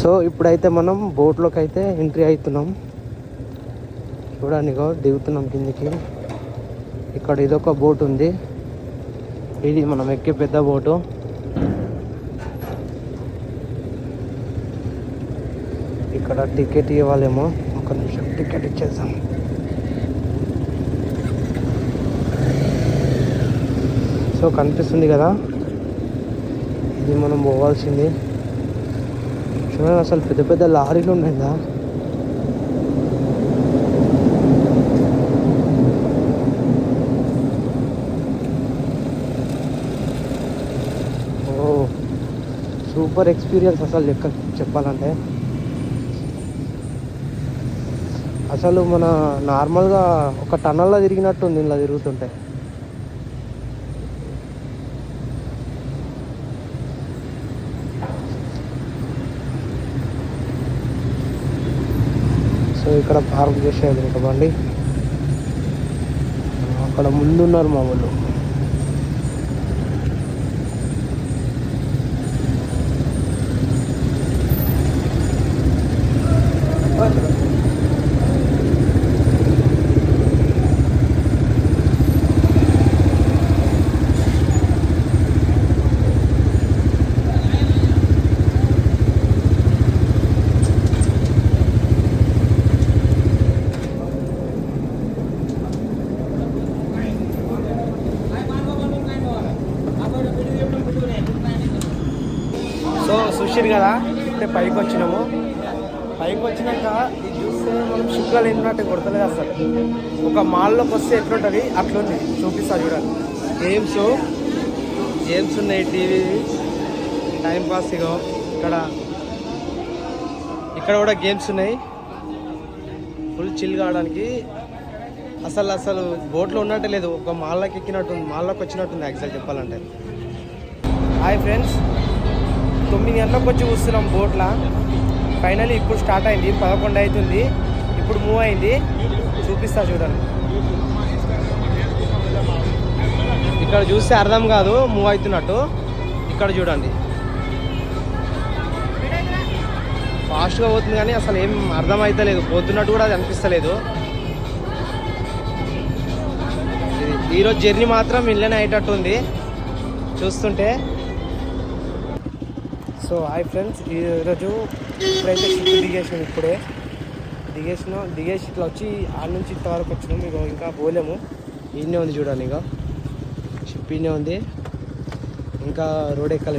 So ఇప్పుడైతే మనం బోట్లోకి అయితే ఎంట్రీ అవుతున్నాం. చూడండి దిగుతున్నాం కిందికి. ఇక్కడ ఇదొక బోట్ ఉంది, ఇది మనం ఎక్కే పెద్ద బోటు. ఇక్కడ టికెట్ ఇవ్వాలేమో, ఒక నిమిషం టికెట్ ఇచ్చేద్దాం. సో కనిపిస్తుంది కదా, ఇది మనం పోవాల్సింది. చూడండి అసలు పెద్ద పెద్ద లారీలు ఉన్నాయిగా. ఓ సూపర్ ఎక్స్పీరియన్స్ అసలు లెక్క చెప్పాలంటే. అసలు మన నార్మల్గా ఒక టన్నల్లో తిరిగినట్టు ఉంది ఇలా తిరుగుతుంటే. సో ఇక్కడ పార్క్ చేసేది ఒక బండి, అక్కడ ముందున్నారు మా వాళ్ళు. సో చూసారు కదా, అంటే పైకి వచ్చినాము. పైకి వచ్చినాక ఇది చూస్తే మనం షిప్లో వెళ్ళినట్టు కొడతలేదు అసలు. ఒక మాల్లోకి వస్తే ఎట్లుంటుంది అట్లుంది, చూపిస్తా చూడండి. గేమ్స్ ఉన్నాయి, టీవీ టైంపాస్. ఇక్కడ కూడా గేమ్స్ ఉన్నాయి, ఫుల్ చిల్ కావడానికి. అసలు బోట్లో ఉన్నట్టే లేదు, ఒక మాల్లోకి ఎక్కినట్టుంది, మాల్లోకి వచ్చినట్టుంది యాక్చువల్ చెప్పాలంటే. హాయ్ ఫ్రెండ్స్, 9 గంటలకు వచ్చి కూర్చున్నాం బోట్లో. ఫైనల్లీ ఇప్పుడు స్టార్ట్ అయింది, 11 అవుతుంది. ఇప్పుడు మూవ్ అయింది, చూపిస్తా చూడండి. ఇక్కడ చూస్తే అర్థం కాదు మూవ్ అవుతున్నట్టు, ఇక్కడ చూడండి ఫాస్ట్గా పోతుంది కానీ అసలు ఏం అర్థం అవుతలేదు, పోతున్నట్టు కూడా అది అనిపిస్తలేదు. ఈరోజు జర్నీ మాత్రం ఇళ్ళనే అయ్యేటట్టు ఉంది చూస్తుంటే. సో హాయ్ ఫ్రెండ్స్, ఈరోజు ఇప్పుడైతే షిప్ దిగేసి ఇట్లా వచ్చి ఆడ నుంచి ఇంతవరకు వచ్చినాము. ఇక ఇంకా పోలేము, ఈయనే ఉంది చూడండి, ఇక షిప్ ఈయనే ఉంది, ఇంకా రోడ్ ఎక్కాలి.